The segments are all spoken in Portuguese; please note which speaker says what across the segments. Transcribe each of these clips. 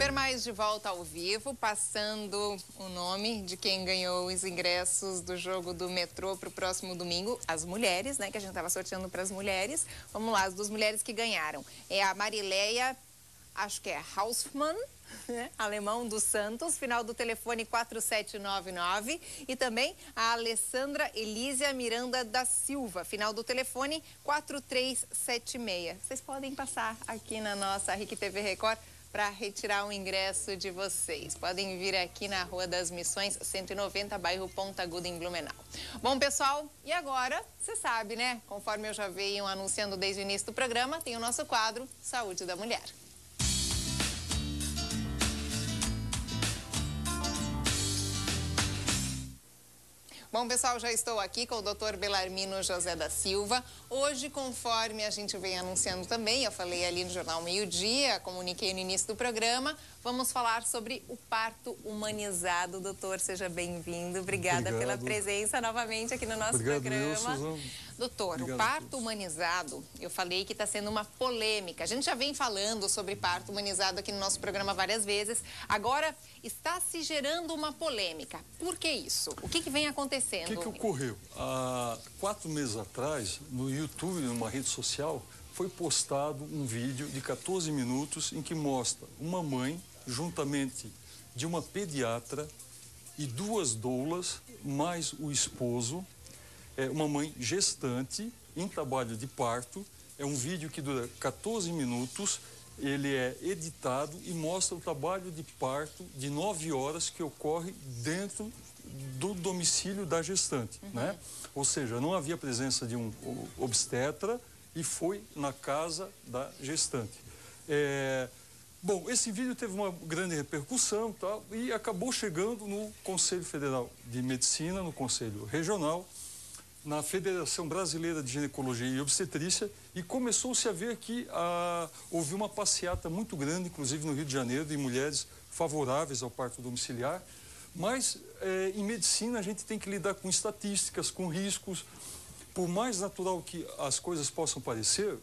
Speaker 1: Super Mais de volta ao vivo, passando o nome de quem ganhou os ingressos do jogo do metrô para o próximo domingo. As mulheres, né, que a gente estava sorteando para as mulheres. Vamos lá, as duas mulheres que ganharam. É a Marileia, acho que é Hausmann, né, alemão dos Santos, final do telefone 4799. E também a Alessandra Elísia Miranda da Silva, final do telefone 4376. Vocês podem passar aqui na nossa RIC TV Record para retirar o ingresso de vocês. Podem vir aqui na Rua das Missões, 190, bairro Ponta Aguda, em Blumenau. Bom, pessoal, e agora, você sabe, né? Conforme eu já venho anunciando desde o início do programa, tem o nosso quadro Saúde da Mulher. Bom, pessoal, já estou aqui com o Dr. Belarmino José da Silva. Hoje, conforme a gente vem anunciando também, eu falei ali no Jornal Meio-Dia, comuniquei no início do programa, vamos falar sobre o parto humanizado. Doutor, seja bem-vindo. Obrigada pela presença novamente aqui no nosso programa. Doutor, o parto humanizado, eu falei que está sendo uma polêmica. A gente já vem falando sobre parto humanizado aqui no nosso programa várias vezes. Agora está se gerando uma polêmica. Por que isso? O que vem acontecendo?
Speaker 2: O que ocorreu? Há 4 meses atrás, no YouTube, numa rede social, foi postado um vídeo de 14 minutos em que mostra uma mãe, juntamente de uma pediatra e 2 doulas, mais o esposo, uma mãe gestante, em trabalho de parto. É um vídeo que dura 14 minutos, ele é editado e mostra o trabalho de parto de 9 horas que ocorre dentro do domicílio da gestante, né? Ou seja, não havia presença de um obstetra e foi na casa da gestante. Bom, esse vídeo teve uma grande repercussão, tal, e acabou chegando no Conselho Federal de Medicina, no Conselho Regional, na Federação Brasileira de Ginecologia e Obstetrícia, e começou-se a ver que houve uma passeata muito grande, inclusive no Rio de Janeiro, de mulheres favoráveis ao parto domiciliar. Mas em medicina a gente tem que lidar com estatísticas, com riscos. Por mais natural que as coisas possam parecer,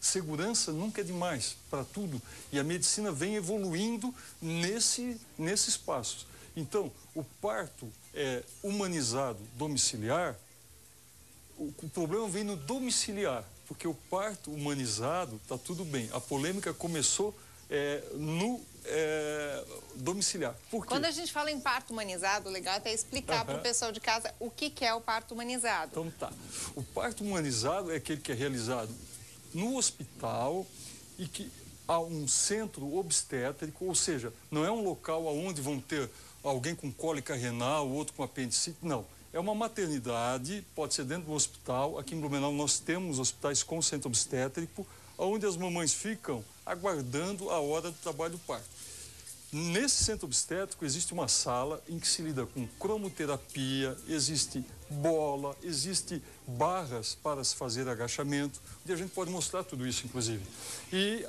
Speaker 2: segurança nunca é demais para tudo. E a medicina vem evoluindo nesses passos. Então, o parto humanizado domiciliar, o problema vem no domiciliar, porque o parto humanizado está tudo bem. A polêmica começou no domiciliar. Por quê?
Speaker 1: Quando a gente fala em parto humanizado, o legal é até explicar para o pessoal de casa o que é o parto humanizado.
Speaker 2: Então tá. O parto humanizado é aquele que é realizado no hospital e que há um centro obstétrico, ou seja, não é um local onde vão ter alguém com cólica renal, outro com apendicite, não. É uma maternidade, pode ser dentro do hospital. Aqui em Blumenau nós temos hospitais com centro obstétrico, onde as mamães ficam aguardando a hora do trabalho do parto. Nesse centro obstétrico existe uma sala em que se lida com cromoterapia, existe bola, existe barras para se fazer agachamento, e a gente pode mostrar tudo isso, inclusive. E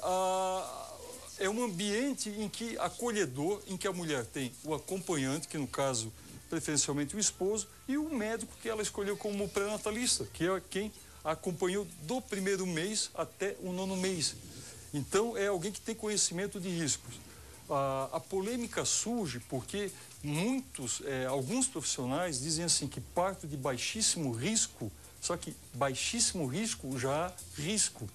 Speaker 2: é um ambiente em que acolhedor, em que a mulher tem o acompanhante, que no caso, preferencialmente o esposo, e o médico que ela escolheu como pré-natalista, que é quem a acompanhou do 1º mês até o 9º mês. Então, é alguém que tem conhecimento de riscos. A polêmica surge porque alguns profissionais dizem assim que parto de baixíssimo risco, só que baixíssimo risco já há risco.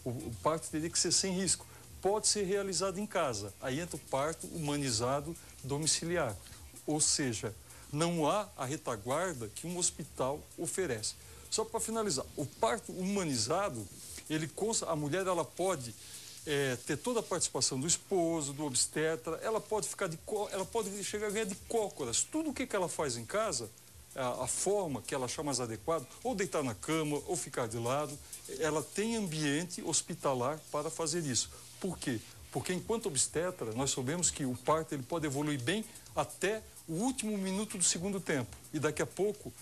Speaker 2: O parto teria que ser sem risco. Pode ser realizado em casa. Aí entra o parto humanizado domiciliar. Ou seja, não há a retaguarda que um hospital oferece. Só para finalizar, o parto humanizado, a mulher ela pode ter toda a participação do esposo, do obstetra, ela pode chegar a ganhar de cócoras. Tudo o que ela faz em casa, a forma que ela achar mais adequada, ou deitar na cama, ou ficar de lado, ela tem ambiente hospitalar para fazer isso. Por quê? Porque enquanto obstetra, nós sabemos que o parto ele pode evoluir bem até o último minuto do 2º tempo. E daqui a pouco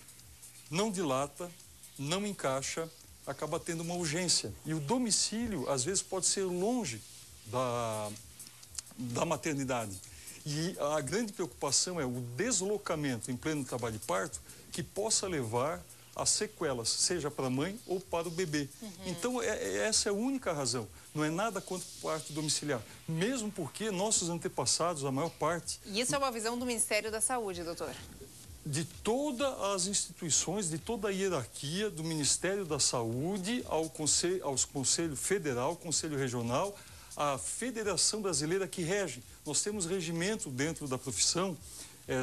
Speaker 2: não dilata, não encaixa, acaba tendo uma urgência. E o domicílio, às vezes, pode ser longe da maternidade. E a grande preocupação é o deslocamento em pleno trabalho de parto que possa levar as sequelas, seja para a mãe ou para o bebê. Então, essa é a única razão. Não é nada contra o parto domiciliar. Mesmo porque nossos antepassados, a maior parte...
Speaker 1: E isso é uma visão do Ministério da Saúde, doutor?
Speaker 2: De todas as instituições, de toda a hierarquia, do Ministério da Saúde aos Conselho Federal, Conselho Regional, a Federação Brasileira que rege. Nós temos regimento dentro da profissão,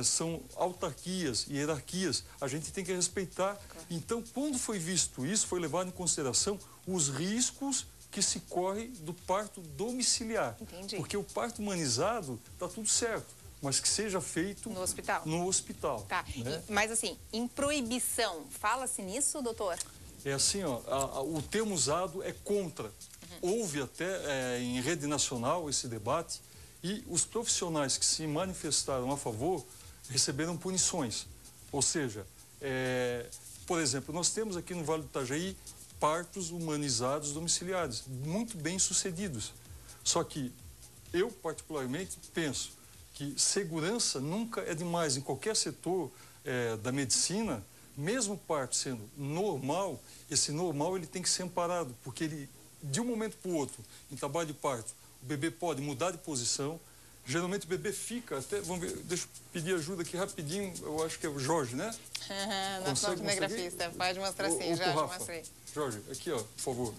Speaker 2: são autarquias e hierarquias, a gente tem que respeitar. Então, quando foi visto isso, foi levado em consideração os riscos que se corre do parto domiciliar.
Speaker 1: Entendi.
Speaker 2: Porque o parto humanizado está tudo certo, mas que seja feito
Speaker 1: no hospital.
Speaker 2: No hospital.
Speaker 1: Tá.
Speaker 2: Né?
Speaker 1: Mas assim, em proibição, fala-se nisso, doutor?
Speaker 2: É assim, ó, o termo usado é contra. Houve até em rede nacional esse debate e os profissionais que se manifestaram a favor receberam punições. Ou seja, por exemplo, nós temos aqui no Vale do Itajaí partos humanizados domiciliares, muito bem sucedidos. Só que eu, particularmente, penso que segurança nunca é demais em qualquer setor da medicina, mesmo o parto sendo normal, esse normal ele tem que ser amparado, porque ele, de um momento para o outro, em trabalho de parto, o bebê pode mudar de posição, geralmente o bebê fica, até, vamos ver, deixa eu pedir ajuda aqui rapidinho, eu acho que é o Jorge, né?
Speaker 1: Nosso cinegrafista, pode mostrar sim, já mostrei.
Speaker 2: Jorge, aqui ó, por favor.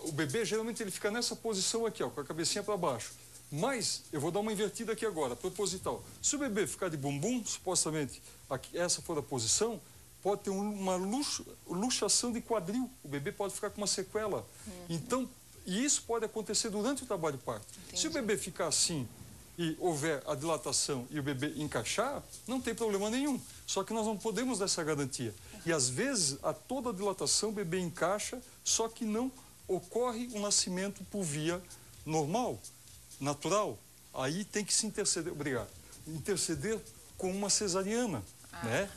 Speaker 2: O bebê geralmente ele fica nessa posição aqui, ó, com a cabecinha para baixo. Mas, eu vou dar uma invertida aqui agora, proposital. Se o bebê ficar de bumbum, supostamente, essa for a posição, pode ter uma luxação de quadril. O bebê pode ficar com uma sequela. Então, e isso pode acontecer durante o trabalho de parto. Entendi. Se o bebê ficar assim e houver a dilatação e o bebê encaixar, não tem problema nenhum. Só que nós não podemos dar essa garantia. E às vezes, a toda a dilatação, o bebê encaixa, só que não ocorre um nascimento por via normal, natural. Aí tem que se interceder, obrigado, interceder com uma cesariana, né?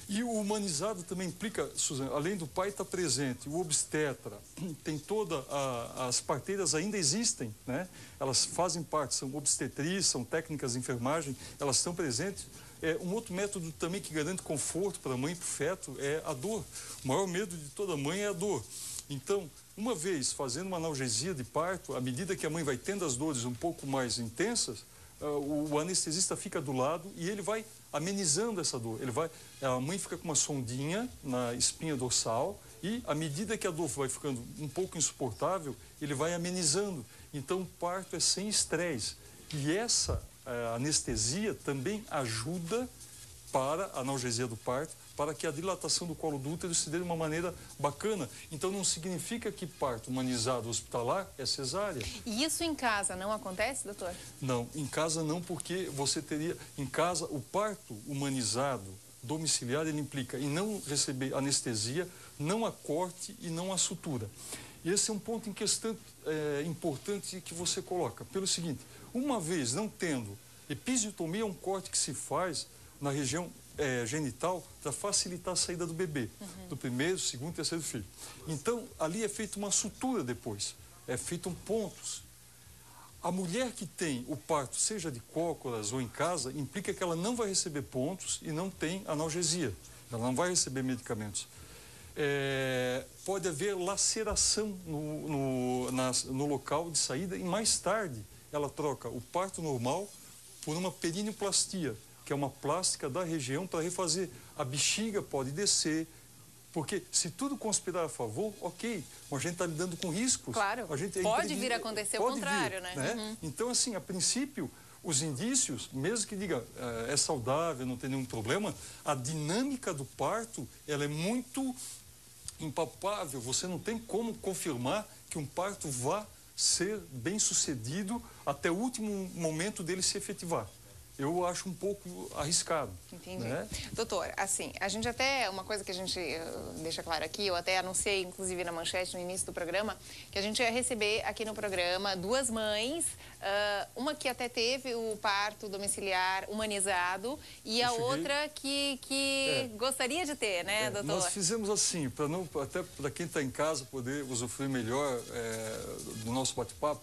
Speaker 2: E o humanizado também implica, Suzana, além do pai estar presente, o obstetra, tem as parteiras ainda existem, né? Elas fazem parte, são obstetrizes, são técnicas de enfermagem, elas estão presentes. Um outro método também que garante conforto para a mãe e para o feto é a dor. O maior medo de toda mãe é a dor. Então, uma vez fazendo uma analgesia de parto, à medida que a mãe vai tendo as dores um pouco mais intensas, o anestesista fica do lado e ele vai amenizando essa dor. A mãe fica com uma sondinha na espinha dorsal e, à medida que a dor vai ficando um pouco insuportável, ele vai amenizando. Então, o parto é sem estresse. E essa anestesia também ajuda para a analgesia do parto, para que a dilatação do colo do útero se dê de uma maneira bacana. Então, não significa que parto humanizado hospitalar é cesárea.
Speaker 1: E isso em casa não acontece, doutor?
Speaker 2: Não, em casa não, porque você teria... Em casa, o parto humanizado domiciliar, ele implica em não receber anestesia, não há corte e não há sutura. E esse é um ponto em questão importante que você coloca. Pelo seguinte, uma vez não tendo episiotomia, é um corte que se faz na região genital para facilitar a saída do bebê, do primeiro, segundo e terceiro filho. Então, ali é feita uma sutura depois, é feito pontos. A mulher que tem o parto, seja de cócoras ou em casa, implica que ela não vai receber pontos e não tem analgesia, ela não vai receber medicamentos. Pode haver laceração no local de saída e mais tarde ela troca o parto normal por uma perineoplastia, que é uma plástica da região para refazer. A bexiga pode descer, porque se tudo conspirar a favor, ok, mas a gente está lidando com riscos.
Speaker 1: Claro, pode vir a acontecer o contrário, né?
Speaker 2: Então, assim, a princípio, os indícios, mesmo que diga é saudável, não tem nenhum problema, a dinâmica do parto, ela é muito impalpável, você não tem como confirmar que um parto vá ser bem sucedido até o último momento dele se efetivar. Eu acho um pouco arriscado.
Speaker 1: Entendi.
Speaker 2: Né?
Speaker 1: Doutor, assim, a gente até, uma coisa que a gente deixa claro aqui, eu até anunciei, inclusive, na manchete no início do programa, que a gente ia receber aqui no programa duas mães, uma que até teve o parto domiciliar humanizado e a outra que gostaria de ter, né, doutor?
Speaker 2: Nós fizemos assim, até para quem está em casa poder usufruir melhor do nosso bate-papo.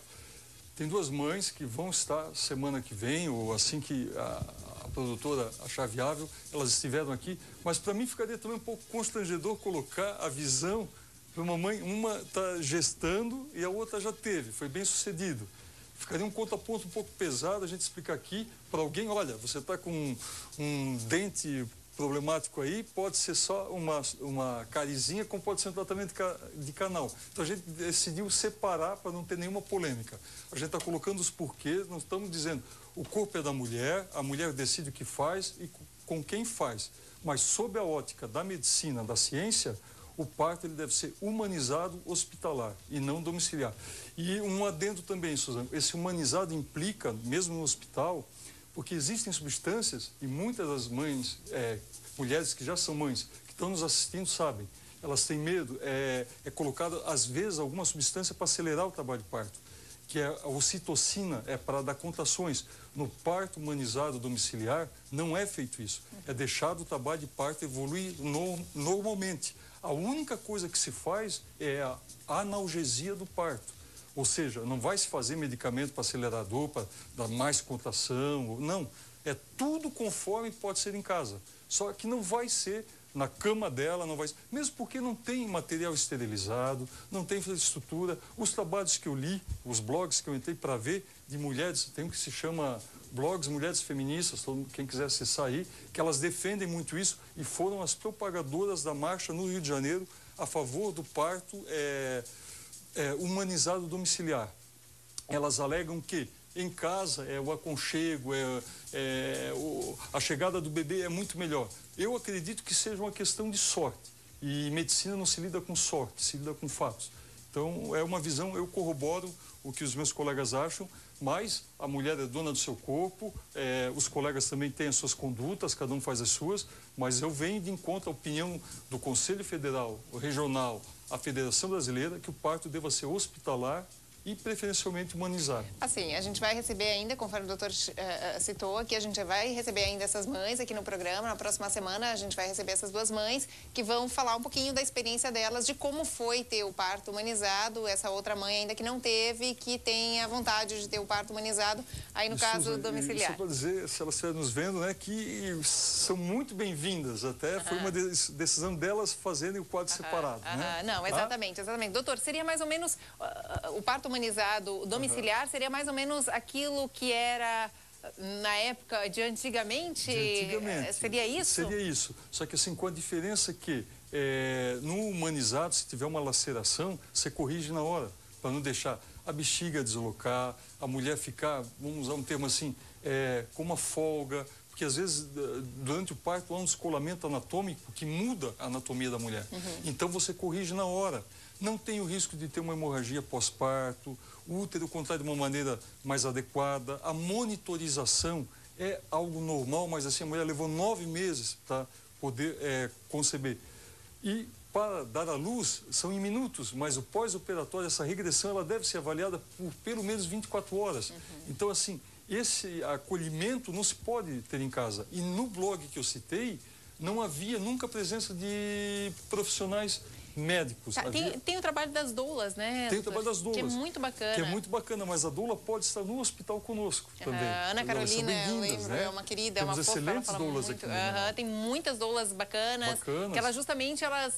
Speaker 2: Tem duas mães que vão estar semana que vem, ou assim que produtora achar viável, elas estiveram aqui, mas para mim ficaria também um pouco constrangedor colocar a visão para uma mãe, uma está gestando e a outra já teve, foi bem sucedido. Ficaria um contraponto um pouco pesado a gente explicar aqui para alguém, olha, você está com um dente problemático aí, pode ser só uma carizinha, como pode ser um tratamento de canal. Então a gente decidiu separar para não ter nenhuma polêmica. A gente está colocando os porquês, nós estamos dizendo, o corpo é da mulher, a mulher decide o que faz e com quem faz. Mas sob a ótica da medicina, da ciência, o parto ele deve ser humanizado hospitalar e não domiciliar. E um adendo também, Suzana, esse humanizado implica, mesmo no hospital, porque existem substâncias, e muitas das mães, mulheres que já são mães, que estão nos assistindo, sabem, elas têm medo, é colocada, às vezes, alguma substância para acelerar o trabalho de parto, que é a ocitocina, é para dar contrações. No parto humanizado domiciliar, não é feito isso. É deixado o trabalho de parto evoluir normalmente. A única coisa que se faz é a analgesia do parto. Ou seja, não vai se fazer medicamento para acelerar a dor, para dar mais contração, não. É tudo conforme pode ser em casa. Só que não vai ser na cama dela, não vai ser, mesmo porque não tem material esterilizado, não tem infraestrutura. Os trabalhos que eu li, os blogs que eu entrei para ver de mulheres, tem um que se chama blogs Mulheres Feministas, quem quiser acessar aí, que elas defendem muito isso e foram as propagadoras da marcha no Rio de Janeiro a favor do parto humanizado domiciliar. Elas alegam que em casa o aconchego, a chegada do bebê é muito melhor. Eu acredito que seja uma questão de sorte. E medicina não se lida com sorte, se lida com fatos. Então, é uma visão, eu corroboro o que os meus colegas acham, mas a mulher é dona do seu corpo, os colegas também têm as suas condutas, cada um faz as suas, mas eu venho de encontro à opinião do Conselho Federal, Regional, a Federação Brasileira, que o parto deva ser hospitalar e preferencialmente humanizado.
Speaker 1: Assim, a gente vai receber ainda, conforme o doutor citou aqui, a gente vai receber ainda essas mães aqui no programa. Na próxima semana a gente vai receber essas duas mães que vão falar um pouquinho da experiência delas, de como foi ter o parto humanizado. Essa outra mãe ainda que não teve, que tem a vontade de ter o parto humanizado, aí no caso domiciliar.
Speaker 2: Só para dizer, se elas estiverem nos vendo, né, que são muito bem-vindas. Até foi uma decisão delas fazerem o quadro separado. Né?
Speaker 1: Não, exatamente, exatamente. Doutor, seria mais ou menos o parto humanizado domiciliar seria mais ou menos aquilo que era na época de antigamente? Seria isso?
Speaker 2: Seria isso. Só que assim, com a diferença que no humanizado, se tiver uma laceração, você corrige na hora, para não deixar a bexiga deslocar, a mulher ficar, vamos usar um termo assim, com uma folga, porque às vezes durante o parto há um descolamento anatômico que muda a anatomia da mulher. Então você corrige na hora. Não tem o risco de ter uma hemorragia pós-parto, o útero contrai de uma maneira mais adequada. A monitorização é algo normal, mas assim, a mulher levou 9 meses para poder conceber. E para dar à luz, são em minutos, mas o pós-operatório, essa regressão, ela deve ser avaliada por pelo menos 24 horas. Então, assim, esse acolhimento não se pode ter em casa. E no blog que eu citei, não havia nunca a presença de profissionais médicos.
Speaker 1: Tem o trabalho das doulas, né?
Speaker 2: Tem o trabalho das doulas.
Speaker 1: Que é muito bacana.
Speaker 2: Que é muito bacana, mas a doula pode estar no hospital conosco também.
Speaker 1: A Ana Carolina, eu lembro,
Speaker 2: né?
Speaker 1: É uma querida,
Speaker 2: Temos
Speaker 1: é uma fofa.
Speaker 2: Excelentes doulas aqui.
Speaker 1: Tem muitas doulas bacanas. Que elas justamente, elas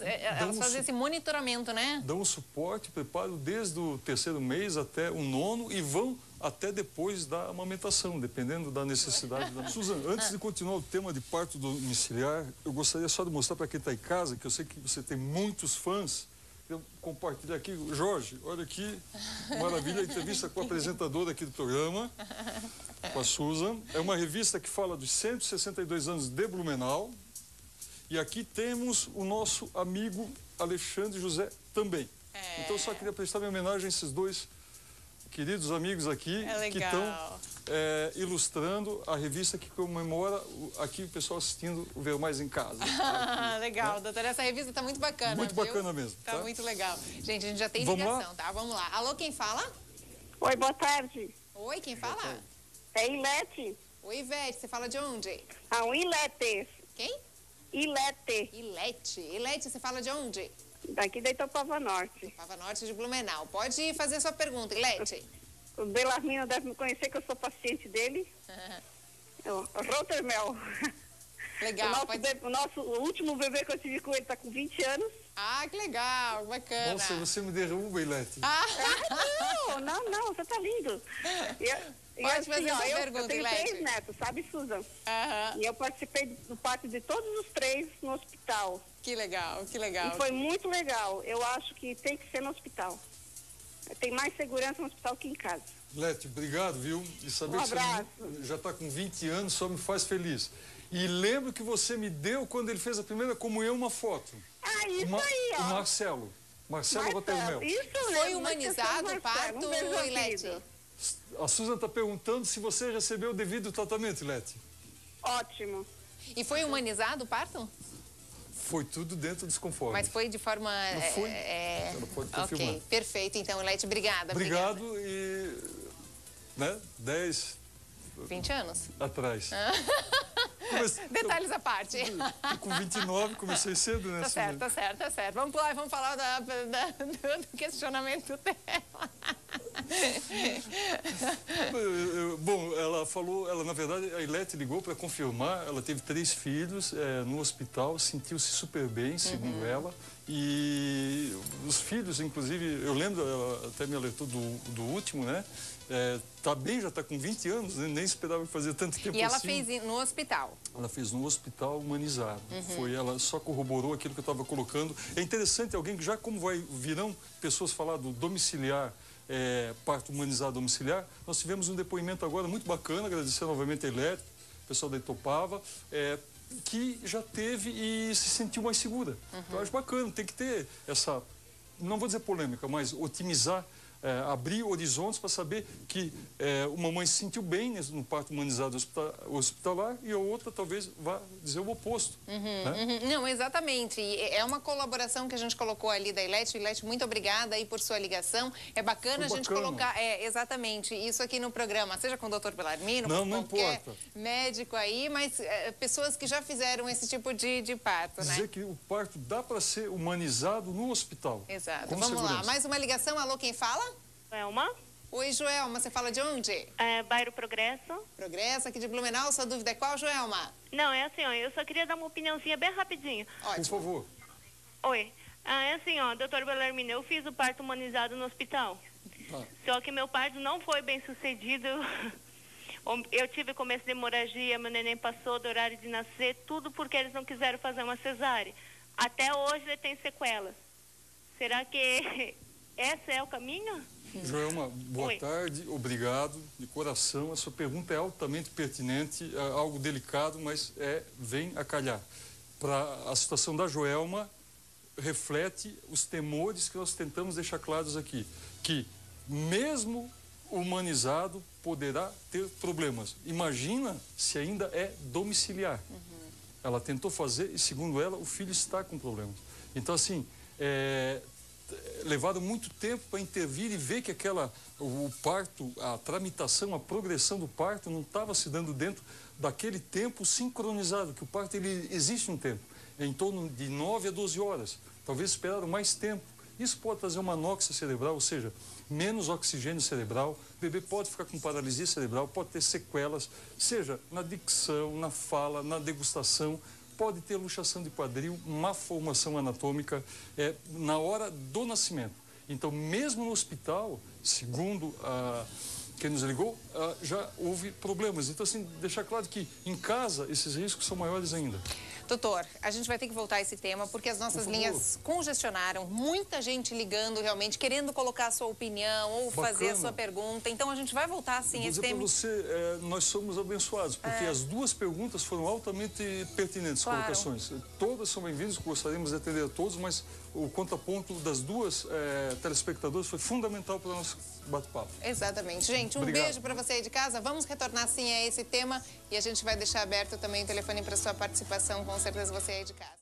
Speaker 1: fazem esse monitoramento, né?
Speaker 2: Dão o suporte, preparo desde o 3º mês até o 9º e vão até depois da amamentação, dependendo da necessidade da... Suzana, antes de continuar o tema de parto domiciliar, eu gostaria só de mostrar para quem está em casa, que eu sei que você tem muitos fãs. Eu compartilho aqui, Jorge, olha aqui, maravilha, a entrevista com a apresentadora aqui do programa, com a Susan. É uma revista que fala dos 162 anos de Blumenau. E aqui temos o nosso amigo Alexandre José também. Então, só queria prestar minha homenagem a esses dois queridos amigos aqui que estão ilustrando a revista que comemora aqui o pessoal assistindo o Ver Mais em Casa. Aqui,
Speaker 1: legal, doutora, essa revista está muito bacana.
Speaker 2: Muito bacana mesmo.
Speaker 1: Tá muito legal. Gente, a gente já tem ligação, tá? Vamos lá. Alô, quem fala?
Speaker 3: Oi, boa tarde.
Speaker 1: Oi, quem fala?
Speaker 3: É Ilete.
Speaker 1: Oi, Ivete, você fala de onde?
Speaker 3: Ah, um Ilete.
Speaker 1: Quem?
Speaker 3: Ilete.
Speaker 1: Ilete. Ilete, você fala de onde?
Speaker 3: Daqui da Itopava Norte.
Speaker 1: Itopava Norte de Blumenau. Pode fazer sua pergunta, Ilete.
Speaker 3: O Belarmino deve me conhecer, que eu sou paciente dele. Rotermel.
Speaker 1: Legal.
Speaker 3: O último bebê que eu tive com ele está com 20 anos.
Speaker 1: Ah, que legal, bacana.
Speaker 2: Nossa, você me derruba, Ilete.
Speaker 3: Não, você tá lindo.
Speaker 1: Pode fazer essa pergunta,
Speaker 3: eu tenho
Speaker 1: Ilete.
Speaker 3: 3 netos, sabe, Susan?
Speaker 1: Aham.
Speaker 3: E eu participei do parto de todos os 3 no hospital.
Speaker 1: Que legal, que legal.
Speaker 3: E foi muito legal. Eu acho que tem que ser no hospital. Tem mais segurança no hospital que em casa.
Speaker 2: Ilete, obrigado, viu? E saber que
Speaker 3: abraço.
Speaker 2: você já está com 20 anos só me faz feliz. E lembro que você me deu, quando ele fez a primeira comunhão, uma foto.
Speaker 3: Ah, isso aí, ó.
Speaker 2: O Marcelo Rotermel.
Speaker 3: Isso
Speaker 1: Foi
Speaker 3: mesmo,
Speaker 1: humanizado o parto, Ilete?
Speaker 2: A Susan está perguntando se você recebeu o devido tratamento, Ilete.
Speaker 3: Ótimo.
Speaker 1: E foi humanizado o parto?
Speaker 2: Foi tudo dentro dos conformes.
Speaker 1: Mas foi de forma...
Speaker 2: Não foi. Ela pode confirmar.
Speaker 1: Ok, perfeito. Então, Ilete, obrigada.
Speaker 2: Obrigado e... 10...
Speaker 1: 20 anos.
Speaker 2: Atrás.
Speaker 1: Detalhes à parte.
Speaker 2: Com 29, comecei cedo, né?
Speaker 1: Tá certo, tá certo. Vamos pular e vamos falar do questionamento dela.
Speaker 2: Bom, ela falou, na verdade, a Ilete ligou para confirmar, ela teve 3 filhos no hospital, sentiu-se super bem, segundo ela, e os filhos, inclusive, eu lembro, ela até me alertou do último, né? Tá bem, já está com 20 anos, né? Nem esperava fazer tanto tempo assim.
Speaker 1: E ela fez no hospital?
Speaker 2: Ela fez no hospital humanizado. Ela só corroborou aquilo que eu estava colocando. É interessante alguém que já como virão pessoas falar do domiciliar, parto humanizado domiciliar, nós tivemos um depoimento agora muito bacana, agradecer novamente a Ilete, o pessoal da Itopava, que já teve e se sentiu mais segura. Eu acho bacana, tem que ter essa, não vou dizer polêmica, mas otimizar, abrir horizontes para saber que uma mãe se sentiu bem no parto humanizado hospitalar e a outra talvez vá dizer o oposto. Né?
Speaker 1: Não, exatamente. E é uma colaboração que a gente colocou ali da Ilete. Ilete, muito obrigada aí por sua ligação. É bacana a gente colocar exatamente isso aqui no programa, seja com o Dr. Bellarmino, com qualquer médico aí, mas pessoas que já fizeram esse tipo de parto, né?
Speaker 2: Dizer que o parto dá para ser humanizado no hospital.
Speaker 1: Exato. Vamos lá, mais uma ligação. Alô, quem fala?
Speaker 3: Joelma.
Speaker 1: Oi, Joelma, você fala de onde?
Speaker 3: Bairro Progresso.
Speaker 1: Progresso, aqui de Blumenau. Sua dúvida é qual, Joelma?
Speaker 3: Não, é assim, ó, eu só queria dar uma opiniãozinha bem rapidinho.
Speaker 1: Ótimo.
Speaker 2: Por favor.
Speaker 3: Oi. É assim, ó, doutor Bellarmino, eu fiz o parto humanizado no hospital. Só que meu parto não foi bem sucedido. Eu tive começo de hemorragia, meu neném passou do horário de nascer, tudo porque eles não quiseram fazer uma cesárea. Até hoje ele tem sequelas. Será que esse é o caminho?
Speaker 2: Joelma, boa tarde, obrigado de coração. A sua pergunta é altamente pertinente, algo delicado, mas vem a calhar. Para a situação da Joelma, reflete os temores que nós tentamos deixar claros aqui, que mesmo humanizado poderá ter problemas. Imagina se ainda é domiciliar. Ela tentou fazer e, segundo ela, o filho está com problemas. Então, assim, levaram muito tempo para intervir e ver que o parto, a tramitação, a progressão do parto não estava se dando dentro daquele tempo sincronizado, que o parto ele existe um tempo, em torno de 9 a 12 horas. Talvez esperaram mais tempo. Isso pode trazer uma anóxia cerebral, ou seja, menos oxigênio cerebral, o bebê pode ficar com paralisia cerebral, pode ter sequelas, seja na dicção, na fala, na degustação, pode ter luxação de quadril, má formação anatômica na hora do nascimento. Então, mesmo no hospital, segundo quem nos ligou, já houve problemas. Então, assim, deixar claro que em casa esses riscos são maiores ainda.
Speaker 1: Doutor, a gente vai ter que voltar a esse tema porque as nossas linhas congestionaram, muita gente ligando realmente, querendo colocar a sua opinião ou fazer a sua pergunta. Então a gente vai voltar sim a esse tema.
Speaker 2: Vou dizer para você, nós somos abençoados, porque as duas perguntas foram altamente pertinentes, colocações. Todas são bem-vindas, gostaríamos de atender a todos, mas o contraponto das duas telespectadoras foi fundamental para o nosso bate-papo.
Speaker 1: Exatamente. Gente, um beijo para você aí de casa. Vamos retornar sim a esse tema e a gente vai deixar aberto também o telefone para sua participação, com certeza você aí de casa.